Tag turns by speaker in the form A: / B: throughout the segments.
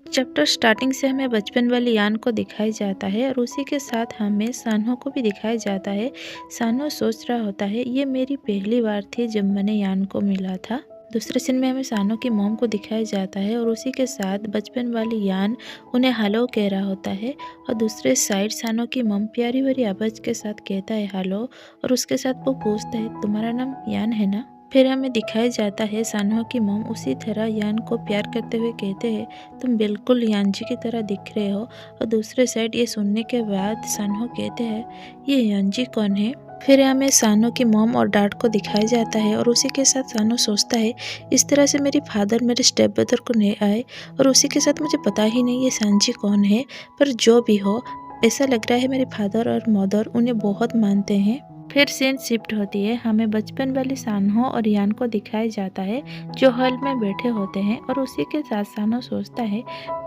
A: Chapter starting से हमें बचपन वाली यान को दिखाया जाता है और उसी के साथ हमें सान्हो को भी दिखाया जाता है। सान्हो सोच रहा होता है ये मेरी पहली बार थी जब मैंने यान को मिला था। दूसरे सीन में हमें सान्हो की मॉम को दिखाया जाता है और उसी के साथ बचपन वाली यान उन्हें हेलो कह रहा होता है और दूसरे साइड सान्हो की मॉम प्यारी भरी आवाज के साथ कहता है हेलो और उसके साथ वो पूछता है तुम्हारा नाम यान है ना। फिर हमें दिखाया जाता है सान्हो की मॉम उसी तरह यान को प्यार करते हुए कहते हैं तुम बिल्कुल यान जी की तरह दिख रहे हो और दूसरे साइड ये सुनने के बाद सान्हो कहते हैं ये यान जी कौन है। फिर हमें सान्हो की मॉम और डैड को दिखाया जाता है और उसी के साथ सान्हो सोचता है इस तरह से मेरे फादर मेरे स्टेप ब्रदर को नहीं आए और उसी के साथ मुझे पता ही नहीं ये सांजी कौन है, पर जो भी हो ऐसा लग रहा है मेरे फादर और मदर उन्हें बहुत मानते हैं। फिर सीन शिफ्ट होती है, हमें बचपन वाली सान्हो और यान को दिखाया जाता है जो हॉल में बैठे होते हैं और उसी के साथ सान्हो सोचता है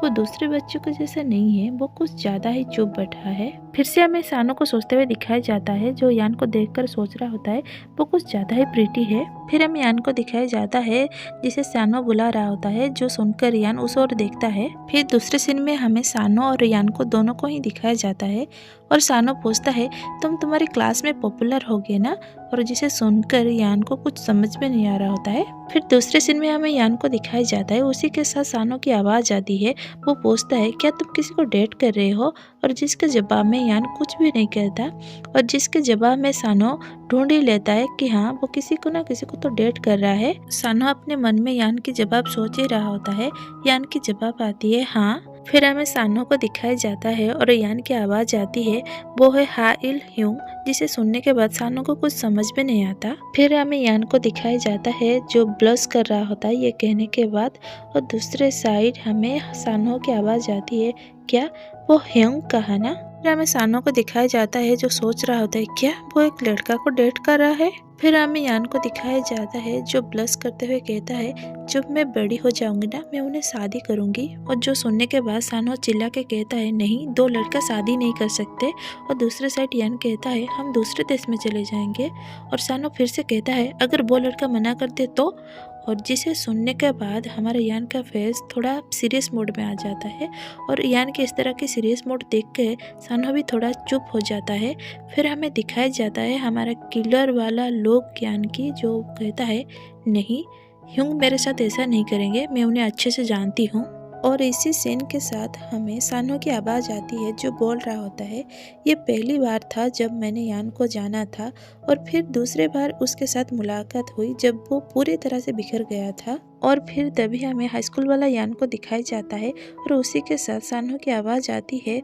A: वो दूसरे बच्चों के जैसा नहीं है, वो कुछ ज्यादा ही चुप बैठा है। फिर से हमें सान्हो को सोचते हुए दिखाया जाता है जो यान को देखकर सोच रहा होता है वो कुछ ज्यादा ही प्रीटी है। फिर हमें यान को दिखाया जाता है जिसे सान्हो बुला रहा होता है जो सुनकर यान उस ओर देखता है। फिर दूसरे सीन में हमें सान्हो और यान को दोनों को ही दिखाया जाता है और सान्हो पूछता है तुम तुम्हारी क्लास में पॉपुलर हो गए ना, और जिसे सुनकर यान को कुछ समझ में नहीं आ रहा होता है। फिर दूसरे सीन में हमें यान को दिखाया जाता है उसी के साथ सान्हो की आवाज आती है, वो पूछता है क्या तुम किसी को डेट कर रहे हो, और जिसके जवाब में यान कुछ भी नहीं कहता और जिसके जवाब में सान्हो ढूंढ ही लेता है कि हाँ वो किसी को ना किसी को तो डेट कर रहा है। सान्हो अपने मन में यान की जवाब सोच ही रहा होता है, यान की जवाब आती है हाँ। फिर हमें सान्हो को दिखाया जाता है और यान की आवाज आती है वो है हा इल ह्यूंग, जिसे सुनने के बाद सान्हो को कुछ समझ में नहीं आता। फिर हमें यान को दिखाया जाता है जो ब्लश कर रहा होता है ये कहने के बाद, और दूसरे साइड हमें सान्हो की आवाज आती है क्या वो ह्यूंग कहा ना। फिर हमें सान्हो को दिखाया जाता है जो सोच रहा होता है क्या वो एक लड़का को डेट कर रहा है। फिर हमें यान को दिखाया जाता है जो ब्लश करते हुए कहता है जब मैं बड़ी हो जाऊंगी ना मैं उन्हें शादी करूंगी, और जो सुनने के बाद सान्हो चिल्ला के कहता है नहीं दो लड़का शादी नहीं कर सकते, और दूसरे साइड यान कहता है हम दूसरे देश में चले जाएंगे, और सान्हो फिर से कहता है अगर वो लड़का मना कर दे तो, और जिसे सुनने के बाद हमारे यान का फेस थोड़ा सीरियस मोड में आ जाता है और यान के इस तरह की सीरियस मोड देख के सान्हो भी थोड़ा चुप हो जाता है। फिर हमें दिखाया जाता है हमारा किलर वाला लोग यान की जो कहता है नहीं ह्यूंग मेरे साथ ऐसा नहीं करेंगे, मैं उन्हें अच्छे से जानती हूँ। और इसी सीन के साथ हमें सान्हो की आवाज़ आती है जो बोल रहा होता है ये पहली बार था जब मैंने यान को जाना था, और फिर दूसरे बार उसके साथ मुलाकात हुई जब वो पूरी तरह से बिखर गया था, और फिर तभी हमें हाई स्कूल वाला यान को दिखाया जाता है और उसी के साथ सान्हो की आवाज़ आती है।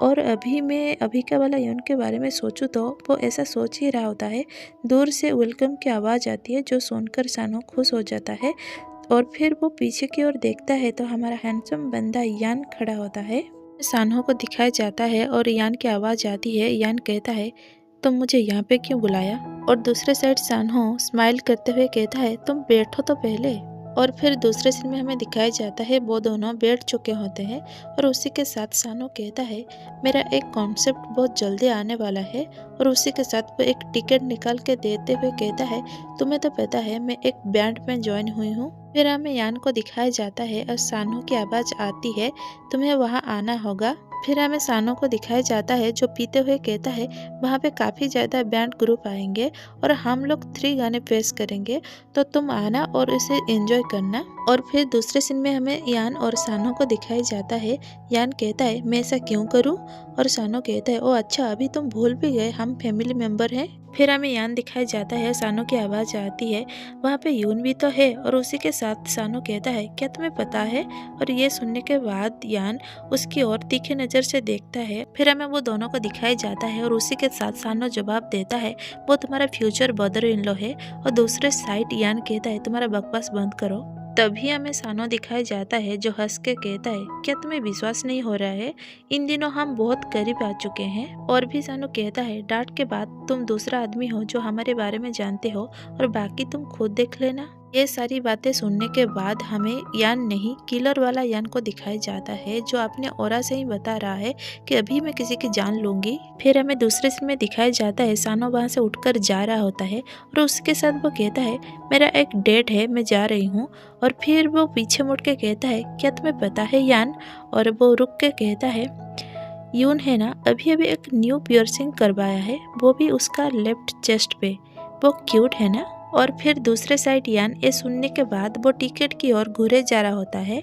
A: और अभी मैं अभी का वाला यान के बारे में सोचूं तो वो ऐसा सोच ही रहा होता है, दूर से वेलकम की आवाज़ आती है जो सुनकर सान्हो खुश हो जाता है, और फिर वो पीछे की ओर देखता है तो हमारा हैंडसम बंदा यान खड़ा होता है। सान्हो को दिखाया जाता है और यान की आवाज़ आती है, यान कहता है तुम मुझे यहाँ पे क्यों बुलाया, और दूसरे साइड सान्हो स्माइल करते हुए कहता है तुम बैठो तो पहले। और फिर दूसरे सीन में हमें दिखाया जाता है वो दोनों बैठ चुके होते हैं और उसी के साथ सान्हो कहता है मेरा एक कॉन्सेप्ट बहुत जल्दी आने वाला है, और उसी के साथ वो एक टिकट निकाल के देते हुए कहता है तुम्हें तो पता है मैं एक बैंड में ज्वाइन हुई हूँ। फिर हमें यान को दिखाया जाता है और सान्हो की आवाज़ आती है तुम्हें वहाँ आना होगा। फिर हमें सान्हो को दिखाया जाता है जो पीते हुए कहता है वहाँ पे काफ़ी ज़्यादा बैंड ग्रुप आएंगे और हम लोग 3 गाने पेश करेंगे, तो तुम आना और इसे एंजॉय करना। और फिर दूसरे सीन में हमें यान और सान्हो को दिखाया जाता है, यान कहता है मैं ऐसा क्यों करूं, और सान्हो कहता है ओ अच्छा अभी तुम भूल भी गए हम फैमिली मेंबर हैं। फिर हमें यान दिखाया जाता है, सान्हो की आवाज़ आती है वहाँ पे यून भी तो है, और उसी के साथ सान्हो कहता है क्या तुम्हें पता है, और ये सुनने के बाद यान उसकी ओर तीखे नज़र से देखता है। फिर हमें वो दोनों को दिखाया जाता है और उसी के साथ सान्हो जवाब देता है वो तुम्हारा फ्यूचर ब्रदर इन लॉ है, और दूसरे साइड यान कहता है तुम्हारा बकवास बंद करो। तभी हमें सान्हो दिखाया जाता है जो हंस के कहता है क्या तुम्हें विश्वास नहीं हो रहा है, इन दिनों हम बहुत करीब आ चुके हैं। और भी सान्हो कहता है डांट के बाद तुम दूसरा आदमी हो जो हमारे बारे में जानते हो और बाकी तुम खुद देख लेना। ये सारी बातें सुनने के बाद हमें यान नहीं किलर वाला यान को दिखाया जाता है, जो अपने ऑरा से ही बता रहा है कि अभी मैं किसी की जान लूंगी। फिर हमें दूसरे सीन में दिखाया जाता है सानो वहां से उठकर जा रहा होता है और उसके साथ वो कहता है मेरा एक डेट है, मैं जा रही हूँ। और फिर वो पीछे मुड़ के कहता है क्या तुम्हें पता है यान? और वो रुक के कहता है यून है ना, अभी अभी एक न्यू पियर्सिंग करवाया है, वो भी उसका लेफ्ट चेस्ट पे, वो क्यूट है ना। और फिर दूसरे साइड यान ये सुनने के बाद वो टिकट की ओर घूरे जा रहा होता है।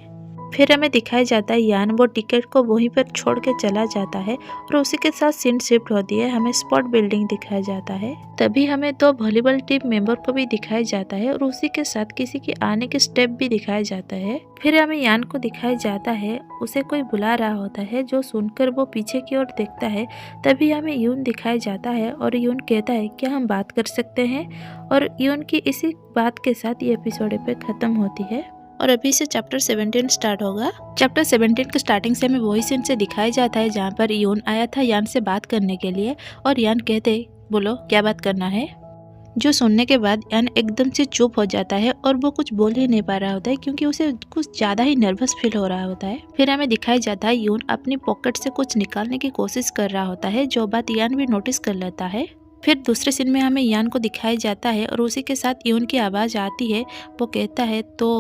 A: फिर हमें दिखाया जाता है यान वो टिकट को वहीं पर छोड़ के चला जाता है और उसी के साथ सीन शिफ्ट होती है, हमें स्पॉट बिल्डिंग दिखाया जाता है। तभी हमें दो वॉलीबॉल टीम मेंबर को भी दिखाया जाता है और उसी के साथ किसी के आने के स्टेप भी दिखाया जाता है। फिर हमें यान को दिखाया जाता है उसे कोई बुला रहा होता है, जो सुनकर वो पीछे की ओर देखता है। तभी हमें यून दिखाया जाता है और यून कहता है क्या हम बात कर सकते हैं? और यून की इसी बात के साथ ये एपिसोड पे खत्म होती है। और अभी से चैप्टर 17 स्टार्ट होगा। चैप्टर 17 के स्टार्टिंग से हमें वही सीन से दिखाया जाता है जहाँ पर यून आया था यान से बात करने के लिए और यान कहते बोलो क्या बात करना है। जो सुनने के बाद यान एकदम से चुप हो जाता है और वो कुछ बोल ही नहीं पा रहा होता है क्योंकि उसे कुछ ज्यादा ही नर्वस फील हो रहा होता है। फिर हमें दिखाया जाता है यून अपनी पॉकेट से कुछ निकालने की कोशिश कर रहा होता है, जो बात यान भी नोटिस कर लेता है। फिर दूसरे सीन में हमें यान को दिखाया जाता है और उसी के साथ यून की आवाज़ आती है, वो कहता है तो,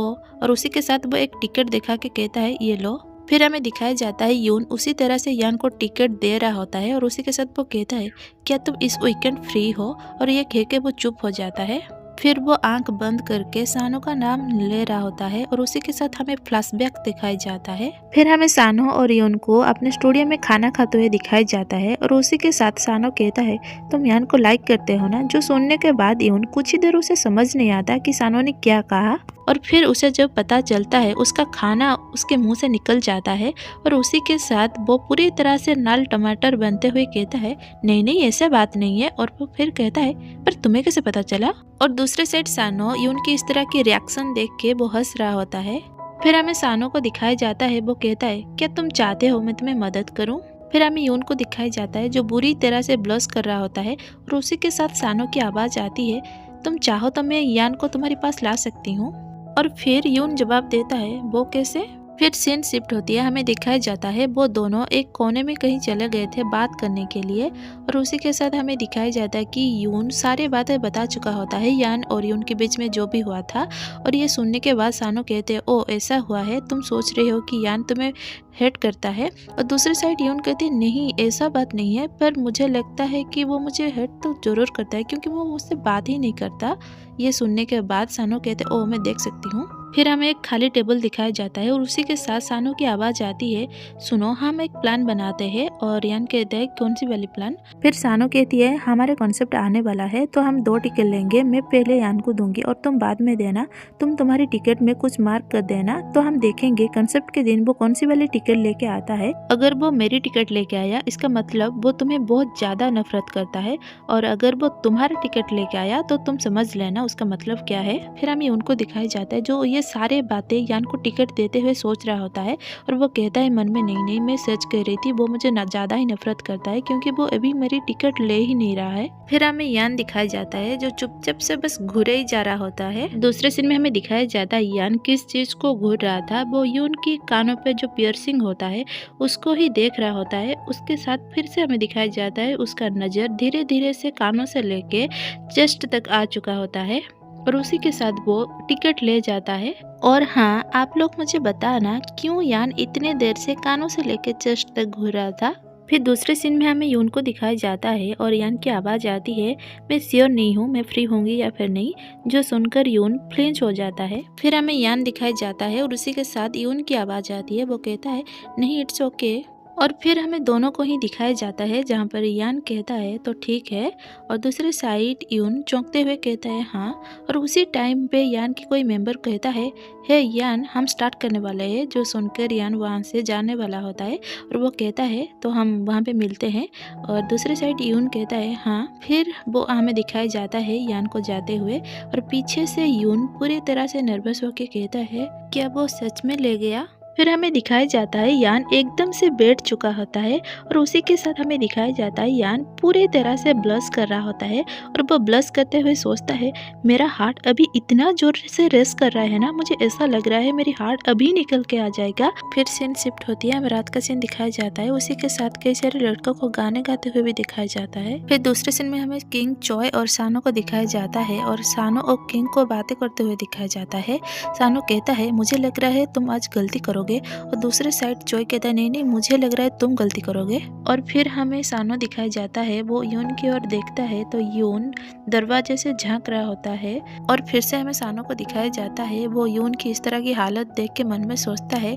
A: और उसी के साथ वो एक टिकट दिखा के कहता है ये लो। फिर हमें दिखाया जाता है यून उसी तरह से यान को टिकट दे रहा होता है और उसी के साथ वो कहता है क्या तुम इस वीकेंड फ्री हो? और ये कह के वो चुप हो जाता है। फिर वो आंख बंद करके सानो का नाम ले रहा होता है और उसी के साथ हमें फ्लैशबैक दिखाया जाता है। फिर हमें सानो और यून को अपने स्टूडियो में खाना खाते हुए दिखाया जाता है और उसी के साथ सानो कहता है तुम यान को लाइक करते हो ना, जो सुनने के बाद यून कुछ ही देर उसे समझ नहीं आता कि सानो ने क्या कहा। और फिर उसे जब पता चलता है उसका खाना उसके मुंह से निकल जाता है और उसी के साथ वो पूरी तरह से लाल टमाटर बनते हुए कहता है नहीं नहीं ऐसा बात नहीं है। और वो फिर कहता है पर तुम्हें कैसे पता चला? और दूसरे साइड सानो यून की इस तरह की रिएक्शन देख के वो हंस रहा होता है। फिर हमें सानो को दिखाया जाता है, वो कहता है क्या तुम चाहते हो मैं तुम्हें मदद करूं? फिर हमें यून को दिखाया जाता है जो बुरी तरह से ब्लश कर रहा होता है और उसी के साथ सानो की आवाज आती है तुम चाहो तो मैं यान को तुम्हारे पास ला सकती हूँ। और फिर यून जवाब देता है वो कैसे? फिर सीन शिफ्ट होती है, हमें दिखाया जाता है वो दोनों एक कोने में कहीं चले गए थे बात करने के लिए और उसी के साथ हमें दिखाया जाता है कि यून सारी बातें बता चुका होता है यान और यून के बीच में जो भी हुआ था। और ये सुनने के बाद सानो कहते हैं ओ ऐसा हुआ है, तुम सोच रहे हो कि यान तुम्हें हेट करता है। और दूसरी साइड यून कहते हैं नहीं ऐसा बात नहीं है, पर मुझे लगता है कि वो मुझे हेट तो जरूर करता है क्योंकि वो मुझसे बात ही नहीं करता। ये सुनने के बाद सानो कहते ओ मैं देख सकती हूँ। फिर हमें एक खाली टेबल दिखाया जाता है और उसी के साथ सानो की आवाज आती है सुनो हम एक प्लान बनाते हैं। और यान कहते हैं कौन सी वाली प्लान? फिर सानो कहती है हमारे कॉन्सेप्ट आने वाला है तो हम 2 टिकट लेंगे, मैं पहले यान को दूंगी और तुम बाद में देना। तुम तुम्हारी टिकट में कुछ मार्क कर देना तो हम देखेंगे कॉन्सेप्ट के दिन वो कौन सी वाली टिकट लेके आता है। अगर वो मेरी टिकट लेके आया इसका मतलब वो तुम्हें बहुत ज्यादा नफरत करता है, और अगर वो तुम्हारा टिकट लेके आया तो तुम समझ लेना उसका मतलब क्या है। फिर हमें उनको दिखाया जाता है जो ये सारे बातें यान को टिकट देते हुए सोच रहा होता है और वो कहता है मन में नहीं नहीं मैं सच कह रही थी, वो मुझे ज्यादा ही नफरत करता है क्योंकि वो अभी मेरी टिकट ले ही नहीं रहा है। फिर हमें यान दिखाया जाता है जो चुपचाप से बस घूरे ही जा रहा होता है। दूसरे सीन में हमें दिखाया जाता है यान किस चीज को घूर रहा था, वो यून की कानों पे जो पियर्सिंग होता है उसको ही देख रहा होता है। उसके साथ फिर से हमें दिखाया जाता है उसका नजर धीरे धीरे से कानों से लेके चेस्ट तक आ चुका होता है और उसी के साथ वो टिकट ले जाता है। और हाँ आप लोग मुझे बताना क्यों यान इतने देर से कानों से लेकर चेस्ट तक घूर रहा था। फिर दूसरे सीन में हमें यून को दिखाया जाता है और यान की आवाज आती है मैं श्योर नहीं हूँ मैं फ्री होंगी या फिर नहीं, जो सुनकर यून फ्लिंच हो जाता है। फिर हमें यान दिखाया जाता है और उसी के साथ यून की आवाज आती है, वो कहता है नहीं इट्स ओके। और फिर हमें दोनों को ही दिखाया जाता है जहाँ पर यान कहता है तो ठीक है और दूसरे साइड यून चौंकते हुए कहता है हाँ। और उसी टाइम पे यान की कोई मेंबर कहता है हे यान हम स्टार्ट करने वाले हैं, जो सुनकर यान वहाँ से जाने वाला होता है और वो कहता है तो हम वहाँ पे मिलते हैं। और दूसरे साइड यून कहता है हाँ। फिर वो हमें दिखाया जाता है यान को जाते हुए और पीछे से यून पूरी तरह से नर्वस होकर कहता है क्या वो सच में ले गया? फिर हमें दिखाया जाता है यान एकदम से बैठ चुका होता है और उसी के साथ हमें दिखाया जाता है यान पूरी तरह से ब्लश कर रहा होता है और वो ब्लश करते हुए सोचता है मेरा हार्ट अभी इतना जोर से रेस कर रहा है ना, मुझे ऐसा लग रहा है मेरी हार्ट अभी निकल के आ जाएगा। फिर सीन शिफ्ट होती है, हमें रात का सीन दिखाया जाता है, उसी के साथ कई सारे लड़कों को गाने गाते हुए भी दिखाया जाता है। फिर दूसरे सीन में हमें किंग चॉय और सानो को दिखाया जाता है और सानो और किंग को बातें करते हुए दिखाया जाता है। सानो कहता है मुझे लग रहा है तुम आज गलती करोगे और दूसरे साइड चॉय कहता है नहीं नहीं मुझे लग रहा है तुम गलती करोगे। और फिर हमें सानो दिखाया जाता है, वो यून की ओर देखता है तो यून दरवाजे से झांक रहा होता है और फिर से हमें सानो को दिखाया जाता है, वो यून की इस तरह की हालत देख के मन में सोचता है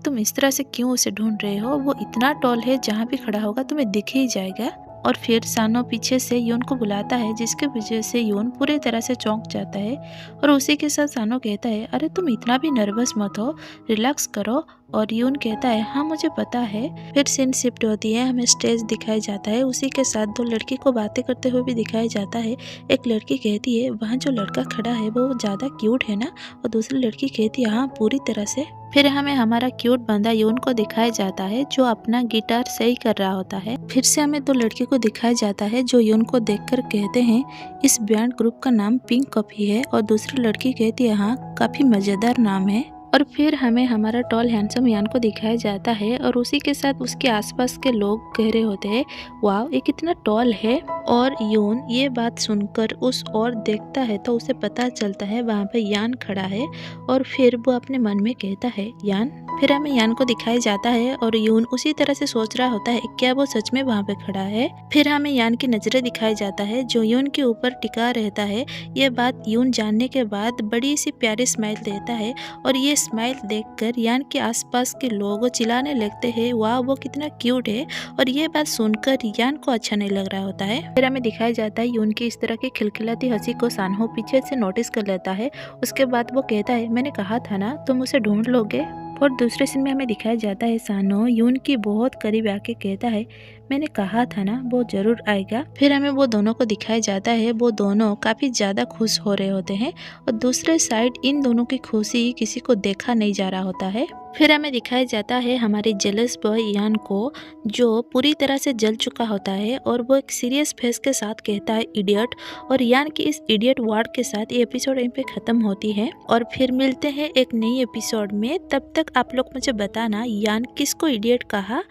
A: तुम इस तरह से क्यों उसे ढूंढ रहे हो, वो इतना टॉल है जहाँ भी खड़ा होगा तुम्हें दिख ही जाएगा। और फिर सानो पीछे से यून को बुलाता है जिसके वजह से यून पूरी तरह से चौंक जाता है और उसी के साथ सानो कहता है अरे तुम इतना भी नर्वस मत हो, रिलैक्स करो। और यून कहता है हाँ मुझे पता है। फिर सीन शिफ्ट होती है, हमें स्टेज दिखाया जाता है, उसी के साथ दो लड़की को बातें करते हुए भी दिखाया जाता है। एक लड़की कहती है वहाँ जो लड़का खड़ा है वो ज़्यादा क्यूट है ना, और दूसरी लड़की कहती है हाँ पूरी तरह से। फिर हमें हमारा क्यूट बंदा यून को दिखाया जाता है जो अपना गिटार सही कर रहा होता है। फिर से हमें दो लड़की को दिखाया जाता है जो यून को देखकर कहते हैं इस बैंड ग्रुप का नाम पिंक कॉफी है, और दूसरी लड़की कहती है हाँ काफी मजेदार नाम है। और फिर हमें हमारा टॉल हैंडसम यान को दिखाया जाता है और उसी के साथ उसके आसपास के लोग कह रहे होते हैं वाह ये कितना टॉल है। और यून ये बात सुनकर उस ओर देखता है तो उसे पता चलता है वहाँ पे यान खड़ा है और फिर वो अपने मन में कहता है यान। फिर हमें यान को दिखाया जाता है और यून उसी तरह से सोच रहा होता है क्या वो सच में वहाँ पे खड़ा है। फिर हमें यान की नजरें दिखाया जाता है जो यून के ऊपर टिका रहता है। ये बात यून जानने के बाद बड़ी सी प्यारी स्माइल देता है और ये स्माइल देखकर यान के आसपास के लोग चिल्लाने लगते हैं वाह वो कितना क्यूट है। और ये बात सुनकर यान को अच्छा नहीं लग रहा होता है। फिर हमें दिखाया जाता है यून की इस तरह की खिलखिलाती हंसी को सानहो पीछे से नोटिस कर लेता है। उसके बाद वो कहता है मैंने कहा था ना तुम उसे ढूंढ लोगे। और दूसरे सीन में हमें दिखाया जाता है सानो यून की बहुत करीब आके कहता है मैंने कहा था ना वो जरूर आएगा। फिर हमें वो दोनों को दिखाया जाता है, वो दोनों काफी ज्यादा खुश हो रहे होते हैं और दूसरे साइड इन दोनों की खुशी किसी को देखा नहीं जा रहा होता है। फिर हमें दिखाया जाता है हमारे जेलस बॉय यान को जो पूरी तरह से जल चुका होता है और वो एक सीरियस फेस के साथ कहता है इडियट। और यान की इस इडियट वर्ड के साथ ये एपिसोड यहीं पे खत्म होती है और फिर मिलते हैं एक नई एपिसोड में। तब तक आप लोग मुझे बताना यान किसको इडियट कहा,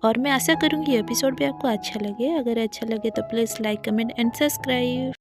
A: और मैं आशा करूँगी एपिसोड भी आपको अच्छा लगे। अगर अच्छा लगे तो please like comment and subscribe.